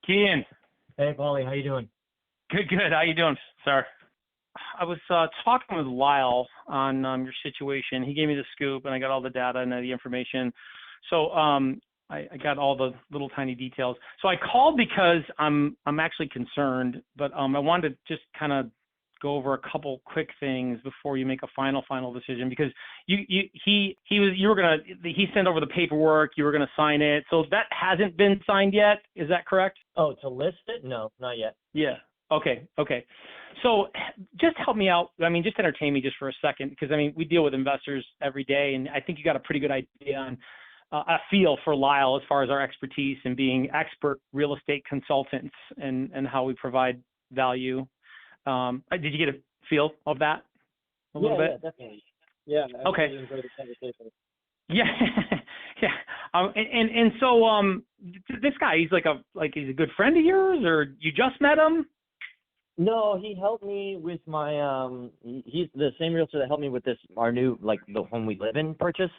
Kian. Hey, Pauly, how you doing? Good. How you doing, sir? I was talking with Lyle on your situation. He gave me the scoop, and I got all the data and the information. So I got all the little tiny details. So I called because I'm actually concerned, but I wanted to just kind of go over a couple quick things before you make a final decision, because he sent over the paperwork, you were gonna sign it. So that hasn't been signed yet. Is that correct? Oh, to list it? No, not yet. Yeah. Okay. So just help me out. I mean, just entertain me just for a second, because I mean, we deal with investors every day, and I think you got a pretty good idea on a feel for Lyle as far as our expertise and being expert real estate consultants and how we provide value. Did you get a feel of that a little bit? Yeah, definitely. Yeah. Okay. I really enjoyed the conversation. Yeah. Yeah. And so this guy, he's he's a good friend of yours, or you just met him? No, he helped me with my he's the same realtor that helped me with our new, like, the home we live in purchase.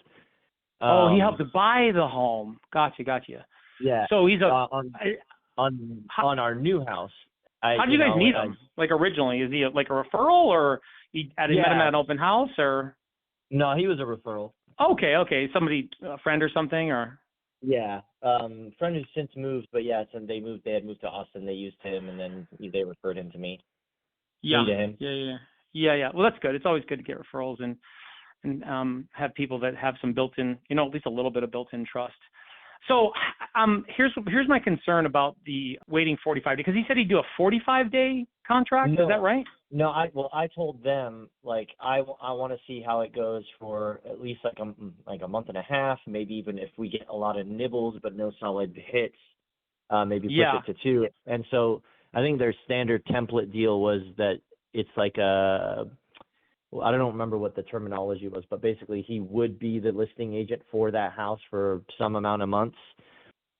He helped to buy the home. Gotcha. Yeah. So he's on our new house. How did you guys meet him? Like, originally, is he like a referral, or you met him at an open house, or? No, he was a referral. Okay. Somebody, a friend or something, or? Yeah. Friend who's since moved, but yeah, since they had moved to Austin, they used him, and then they referred him to me. Yeah. Me to him. Yeah. Well, that's good. It's always good to get referrals and have people that have some built-in, at least a little bit of built-in trust. So here's my concern about the waiting 45 days, because he said he'd do a 45-day contract. No. Is that right? No, I told them, like, I want to see how it goes for at least like a month and a half, maybe even if we get a lot of nibbles but no solid hits, maybe push it to 2. And so I think their standard template deal was that it's like I don't remember what the terminology was, but basically he would be the listing agent for that house for some amount of months.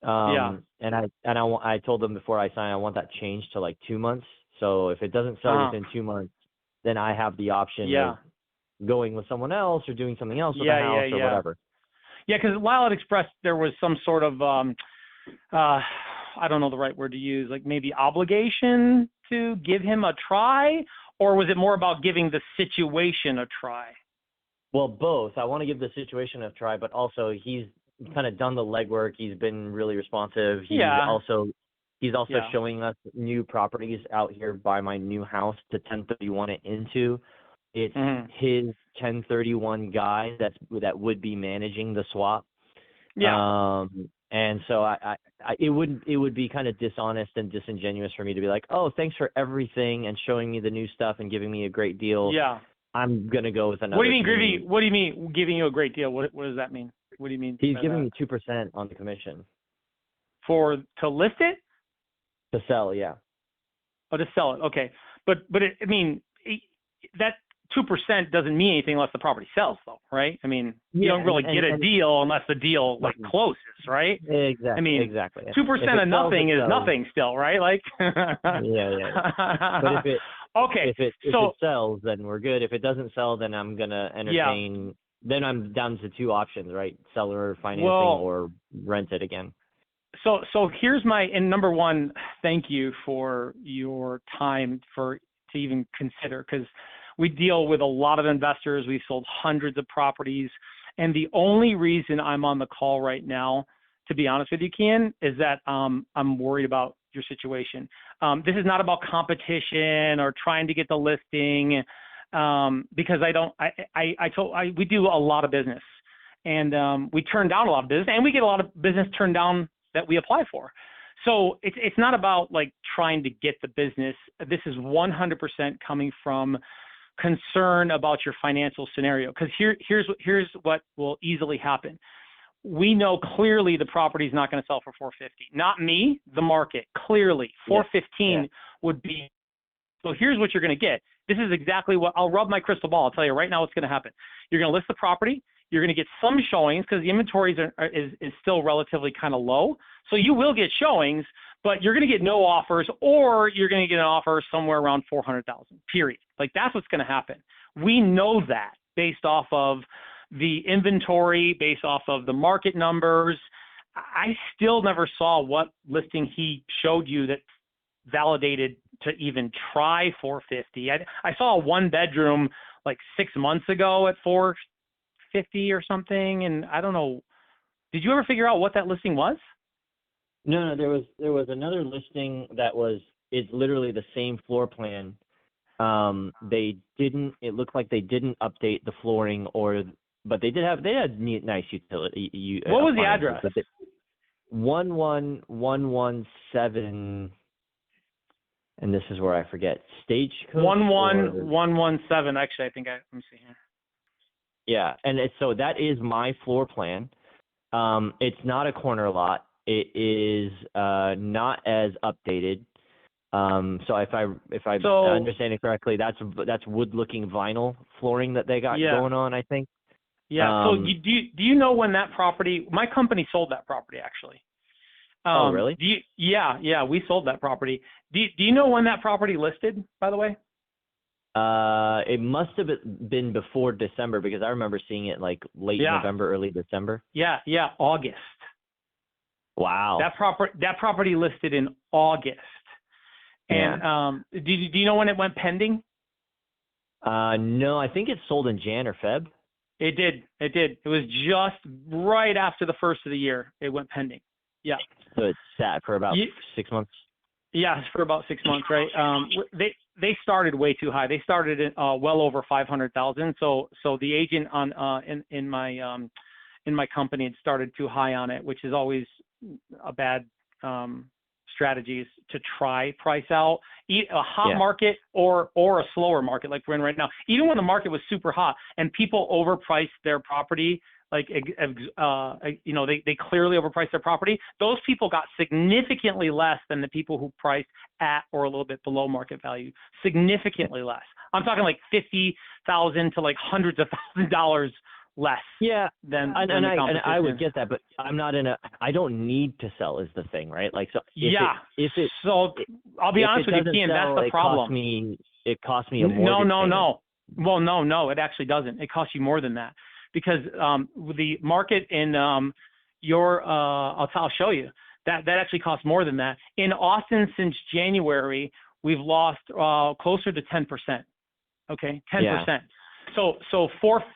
And I told them before I sign, I want that changed to like 2 months. So if it doesn't sell within 2 months, then I have the option of going with someone else or doing something else with the house or whatever. Yeah, because Lyle had expressed there was some sort of, I don't know the right word to use, like maybe obligation to give him a try, or was it more about giving the situation a try? Well, both. I want to give the situation a try, but also he's kind of done the legwork. He's been really responsive. He's also showing us new properties out here by my new house to 1031 it into. It's his 1031 guy that would be managing the swap. Yeah. And so it would be kind of dishonest and disingenuous for me to be like, oh, thanks for everything and showing me the new stuff and giving me a great deal. Yeah. I'm gonna go with another. What do you mean giving you a great deal? What does that mean? What do you mean? He's giving me 2% on the commission. To list it? To sell, yeah. Oh, to sell it. Okay. But that 2% doesn't mean anything unless the property sells, though, right? I mean, you don't really get a deal unless the deal closes, right? Exactly. I mean, exactly. 2% of nothing is nothing still, right? Like. Yeah. But if it sells, then we're good. If it doesn't sell, then I'm gonna entertain. Then I'm down to 2 options, right? Seller financing or rent it again. So here's and number one, thank you for your time to even consider, because we deal with a lot of investors. We've sold hundreds of properties. And the only reason I'm on the call right now, to be honest with you, Kian, is that I'm worried about your situation. This is not about competition or trying to get the listing, because we do a lot of business. And we turn down a lot of business, and we get a lot of business turned down that we apply for. So it's not about like trying to get the business. This is 100% coming from concern about your financial scenario. Because here's what will easily happen. We know clearly the property is not going to sell for $450. Not me, the market. Clearly, $415 would be. So here's what you're going to get. This is exactly what I'll rub my crystal ball. I'll tell you right now what's going to happen. You're going to list the property. You're going to get some showings because the inventories is still relatively kind of low. So you will get showings, but you're going to get no offers, or you're going to get an offer somewhere around $400,000, period. Like, that's what's going to happen. We know that based off of the inventory, based off of the market numbers. I still never saw what listing he showed you that validated to even try 450. I saw a 1-bedroom like 6 months ago at 450 or something, and I don't know. Did you ever figure out what that listing was? No, there was another listing that is literally the same floor plan. It looked like they didn't update the flooring but they had nice utility. What was the address? 11117, and this is where I forget, Stagecoach? 11117, actually, let me see here. Yeah, and so that is my floor plan. It's not a corner lot. It is not as updated. So if I understand it correctly, that's wood-looking vinyl flooring that they got going on, I think. Yeah. So do you know when that property? My company sold that property actually. Oh, really? Yeah, we sold that property. Do you know when that property listed, by the way? It must have been before December, because I remember seeing it like late November, early December. Yeah, August. Wow. That property listed in August. And do you know when it went pending? No, I think it sold in Jan or Feb. It did. It was just right after the first of the year. It went pending. Yeah. So it sat for about 6 months. Yeah, for about 6 months, right? They started way too high. They started at well over 500,000. So the agent in my company had started too high on it, which is always a bad strategies to try price out a hot market or a slower market like we're in right now. Even when the market was super hot and people overpriced their property, like they clearly overpriced their property, those people got significantly less than the people who priced at or a little bit below market value. Significantly less. I'm talking like $50,000 to like hundreds of $1,000s less. Yeah, than I would get that, but I'm not I don't need to sell is the thing, right? Like, so so I'll be honest with you, Kian, that's the problem. It costs me a mortgage payment. No. Well, no, it actually doesn't. It costs you more than that, because the market in I'll show you that actually costs more than that. In Austin since January, we've lost closer to 10%. Okay, 10%. Yeah. So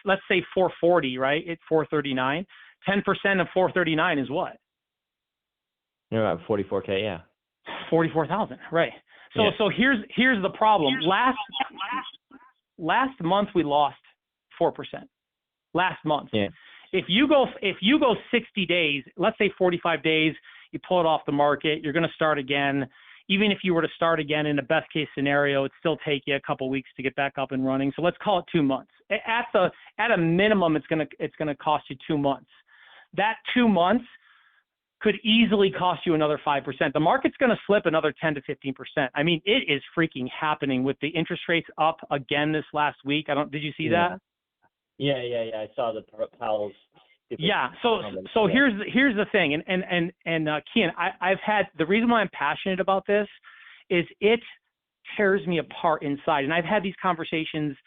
let's say 440, right? It's 439. 10% of 439 is what? You're about 44K, yeah. 44,000, right? So here's the problem. Last month we lost 4%. Last month. Yeah. If you go 60 days, let's say 45 days, you pull it off the market, you're going to start again. Even if you were to start again in a best case scenario, it'd still take you a couple of weeks to get back up and running. So let's call it 2 months. At a minimum, it's gonna cost you 2 months. That 2 months could easily cost you another 5%. The market's gonna slip another 10 to 15%. I mean, it is freaking happening with the interest rates up again this last week. Did you see that? Yeah. I saw the Powell's. Yeah. So here's the thing, and Kian, I've had the reason why I'm passionate about this is it tears me apart inside, and I've had these conversations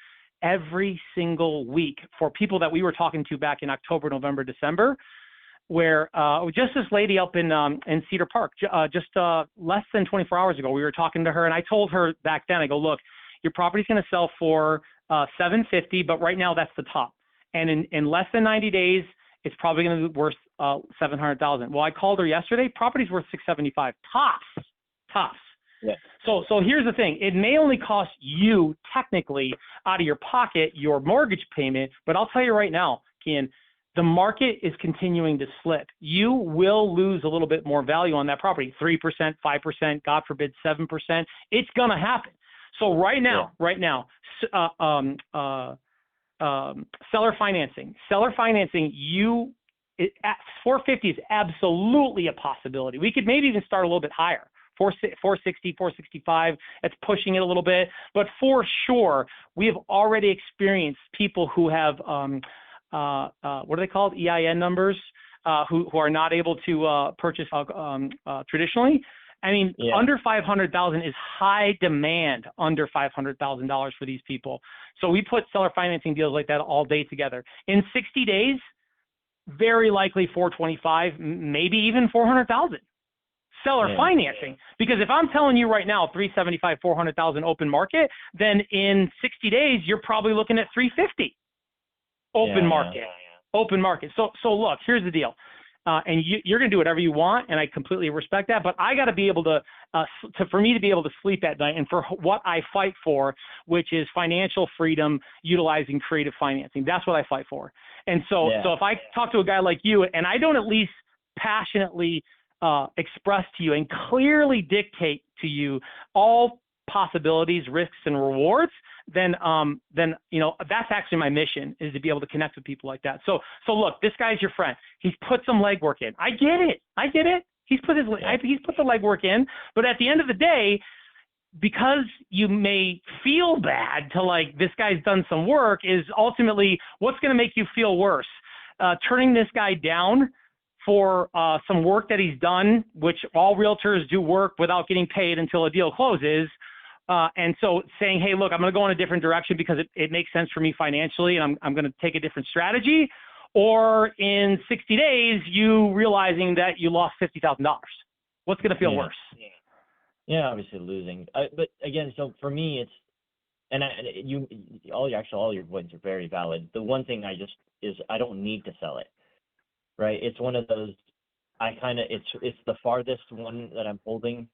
every single week for people that we were talking to back in October, November, December, where just this lady up in Cedar Park, just less than 24 hours ago, we were talking to her, and I told her back then, I go, look, your property's going to sell for $750, but right now that's the top, and in less than 90 days. It's probably going to be worth $700,000. Well, I called her yesterday. Property's worth $675. Tops. Yeah. So here's the thing. It may only cost you technically out of your pocket your mortgage payment, but I'll tell you right now, Kian, the market is continuing to slip. You will lose a little bit more value on that property. 3%, 5%, God forbid 7%. It's going to happen. So right now, seller financing. At 450 is absolutely a possibility. We could maybe even start a little bit higher, 460, 465. That's pushing it a little bit, but for sure, we have already experienced people who have what are they called? EIN numbers, who are not able to purchase traditionally. I mean, under 500,000 is high demand. Under $500,000 for these people. So we put seller financing deals like that all day together. In 60 days, very likely 425, maybe even 400,000. Seller financing. Because if I'm telling you right now 375, 400,000 open market, then in 60 days you're probably looking at 350 open market. Open market. So look, here's the deal. And you're going to do whatever you want, and I completely respect that. But I got to be able to, for me to be able to sleep at night, and for what I fight for, which is financial freedom, utilizing creative financing. That's what I fight for. And so if I talk to a guy like you, and I don't at least passionately express to you and clearly dictate to you all possibilities, risks, and rewards, then that's actually my mission, is to be able to connect with people like that. So look, this guy's your friend. He's put some legwork in. I get it. He's put the legwork in. But at the end of the day, because you may feel bad to like this guy's done some work, is ultimately what's going to make you feel worse. Turning this guy down for some work that he's done, which all realtors do work without getting paid until a deal closes. And so saying, hey, look, I'm going to go in a different direction because it makes sense for me financially, and I'm going to take a different strategy. Or in 60 days, you realizing that you lost $50,000. What's going to feel worse? Yeah, obviously losing. But again, so for me, it's, and all your points are very valid. The one thing I don't need to sell it, right? It's one of those, it's the farthest one that I'm holding.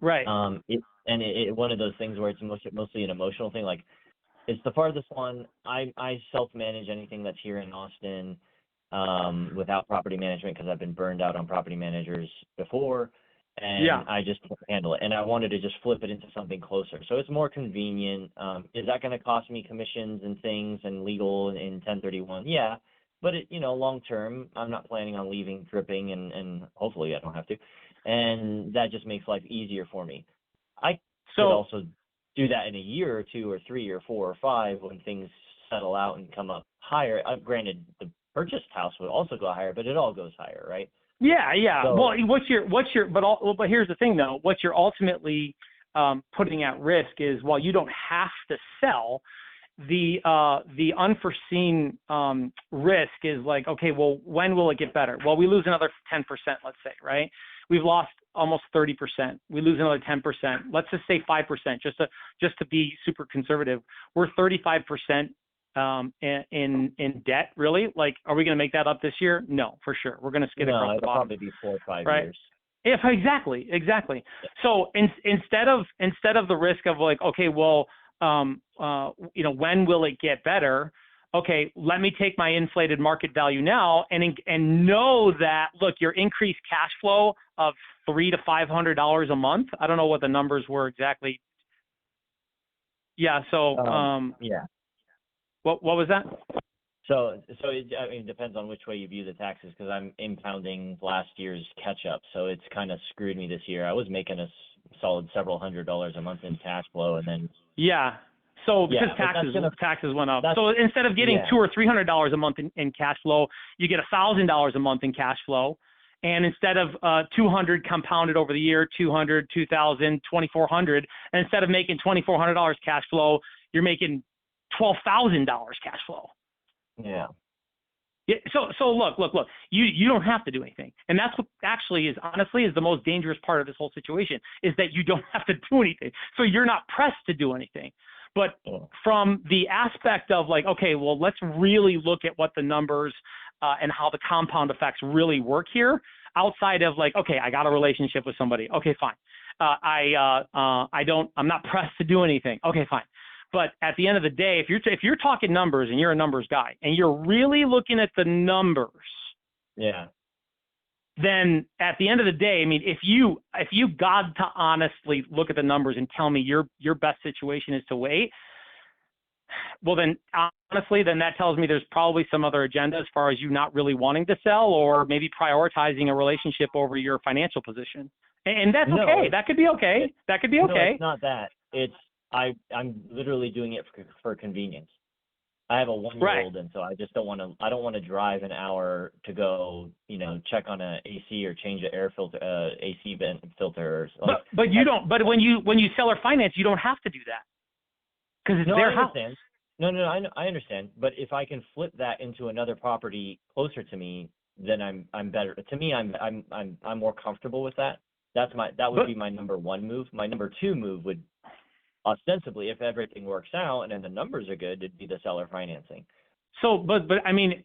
Right. It's one of those things where it's mostly an emotional thing. Like, it's the farthest one. I self-manage anything that's here in Austin without property management, because I've been burned out on property managers before, and I just can't handle it. And I wanted to just flip it into something closer. So it's more convenient. Is that going to cost me commissions and things and legal in 1031? Yeah. But long term, I'm not planning on leaving dripping, and hopefully I don't have to. And that just makes life easier for me. I could also do that in a year or 2 or 3 or 4 or 5 when things settle out and come up higher. Granted, the purchased house would also go higher, but it all goes higher, right? Yeah. So, well, but here's the thing though. What you're ultimately putting at risk is, while you don't have to sell, the unforeseen risk is like, okay, well, when will it get better? Well, we lose another 10%, let's say, right? We've lost almost 30%. We lose another 10%. Let's just say 5%, just to be super conservative. We're 35% in debt, really. Like, are we going to make that up this year? No, for sure. We're going to skid across the bottom. It'll probably be 4 or 5 right? years. Yeah, exactly. Yeah. So instead of the risk of like, okay, well, when will it get better? Okay, let me take my inflated market value now and know that, look, your increased cash flow of $300 to $500 a month. I don't know what the numbers were exactly. Yeah. So What was that? So it depends on which way you view the taxes, because I'm impounding last year's catch up, so it's kind of screwed me this year. I was making a solid several $100s a month in cash flow, and then So because taxes went up. So instead of getting $200 or $300 a month in cash flow, you get $1,000 a month in cash flow. And instead of 200 compounded over the year, 200, 2,000, 2,400, and instead of making $2,400 cash flow, you're making $12,000 cash flow. Yeah. So look, you don't have to do anything. And that's what actually is the most dangerous part of this whole situation, is that you don't have to do anything. So you're not pressed to do anything. But from the aspect of like, okay, well, let's really look at what the numbers and how the compound effects really work here, outside of like, okay, I got a relationship with somebody. Okay, fine. I'm not pressed to do anything. Okay, fine. But at the end of the day, if you're talking numbers and you're a numbers guy and you're really looking at the numbers, then at the end of the day, I mean, if you got to honestly look at the numbers and tell me your best situation is to wait, well then honestly, then that tells me there's probably some other agenda as far as you not really wanting to sell, or maybe prioritizing a relationship over your financial position. And that's okay. That could be okay. No, it's not that. It's I'm literally doing it for convenience. I have a 1-year-old, and so I just don't want to drive an hour to go, check on a AC or change an air filter, AC vent filter. But you don't. But when you sell or finance, you don't have to do that, because it's their house. No, I understand. But if I can flip that into another property closer to me, then I'm better. To me, I'm more comfortable with that. That would But be my number one move. My number two move would ostensibly, if everything works out and then the numbers are good, it'd be the seller financing. so, but I mean,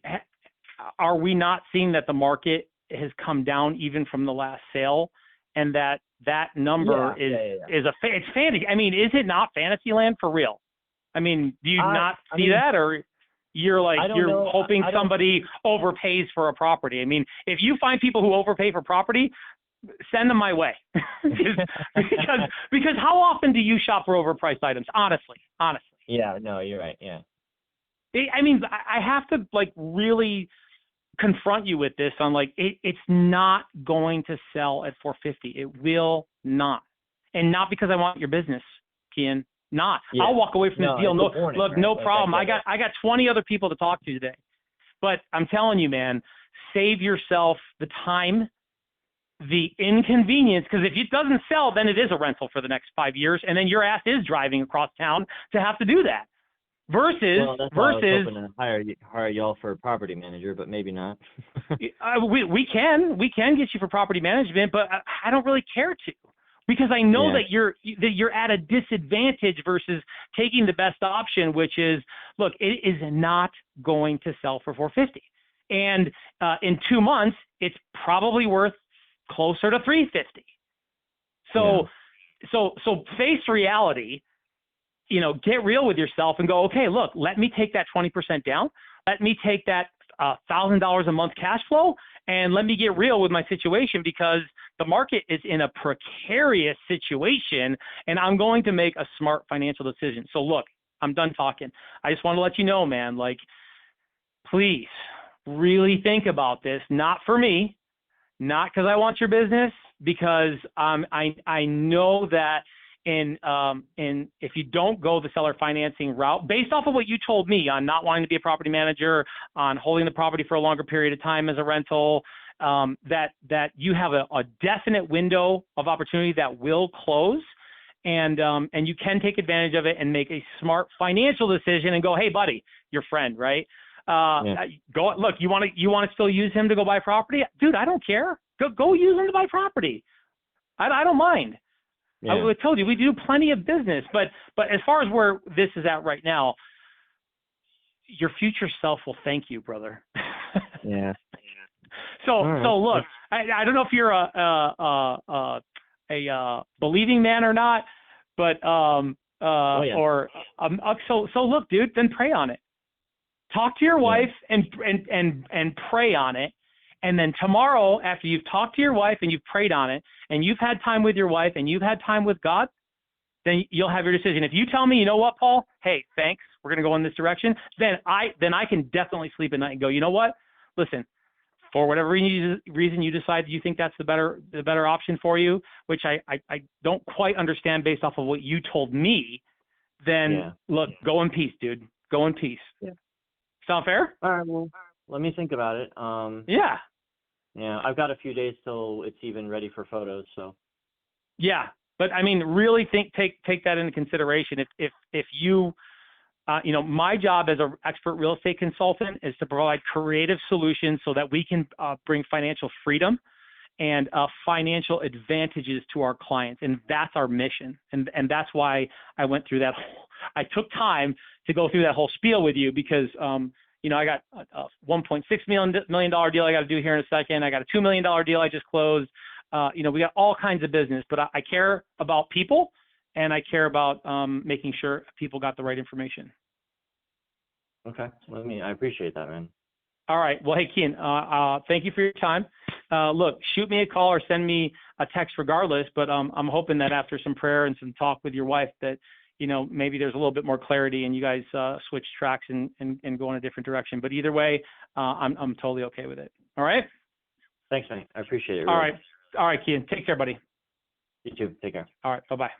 are we not seeing that the market has come down even from the last sale, and that number is it's fantasy? I mean, is it not fantasy land for real? I mean, do you not see that, or you're like you're hoping somebody overpays for a property? I mean, if you find people who overpay for property, send them my way. because how often do you shop for overpriced items? Honestly. Yeah, no, you're right. Yeah. I mean, I have to like really confront you with this on like it's not going to sell at 450. It will not, and not because I want your business, Kian. Not. Yeah. I'll walk away from this deal. No, look, right? No problem. I got 20 other people to talk to today, but I'm telling you, man, save yourself the time, the inconvenience, because if it doesn't sell, then it is a rental for the next 5 years, and then your ass is driving across town to have to do that. Versus, that's why I was hoping to hire y'all for a property manager, but maybe not. we can get you for property management, but I don't really care to, because I know that you're at a disadvantage versus taking the best option, which is, look, it is not going to sell for 450, and in 2 months it's probably worth closer to 350. So face reality. You know, get real with yourself and go, okay, look, let me take that 20% down. Let me take that $1,000 a month cash flow, and let me get real with my situation, because the market is in a precarious situation, and I'm going to make a smart financial decision. So look, I'm done talking. I just want to let you know, man, like, please really think about this. Not for me, not because I want your business, because I know that And if you don't go the seller financing route, based off of what you told me on not wanting to be a property manager, on holding the property for a longer period of time as a rental, that you have a definite window of opportunity that will close, and you can take advantage of it and make a smart financial decision and go, hey, buddy, your friend, right? Go look. You want to still use him to go buy property, dude? I don't care. Go use him to buy property. I don't mind. Yeah. I told you we do plenty of business, but as far as where this is at right now, your future self will thank you, brother. Yeah. So look, I don't know if you're a believing man or not, but so look, dude, then pray on it. Talk to your wife and pray on it. And then tomorrow, after you've talked to your wife and you've prayed on it, and you've had time with your wife and you've had time with God, then you'll have your decision. If you tell me, you know what, Paul, hey, thanks, we're going to go in this direction, then I can definitely sleep at night and go, you know what, listen, for whatever reason you decide you think that's the better option for you, which I don't quite understand based off of what you told me, then look, go in peace, dude. Go in peace. Yeah. Sound fair? All right, well, let me think about it. Yeah, I've got a few days till it's even ready for photos, so. Yeah, but I mean, really take that into consideration. If you, my job as an expert real estate consultant is to provide creative solutions so that we can bring financial freedom and financial advantages to our clients, and that's our mission. And that's why I went through that. I took time to go through that whole spiel with you, because I got a $1.6 million deal I got to do here in a second. I got a $2 million deal I just closed. We got all kinds of business, but I care about people, and I care about making sure people got the right information. Okay. I appreciate that, man. All right. Well, hey, Kian, thank you for your time. Look, shoot me a call or send me a text regardless, but I'm hoping that after some prayer and some talk with your wife that, maybe there's a little bit more clarity and you guys switch tracks and go in a different direction. But either way, I'm totally okay with it. All right? Thanks, man. I appreciate it. Really. All right, Kian. Take care, buddy. You too. Take care. All right. Bye-bye.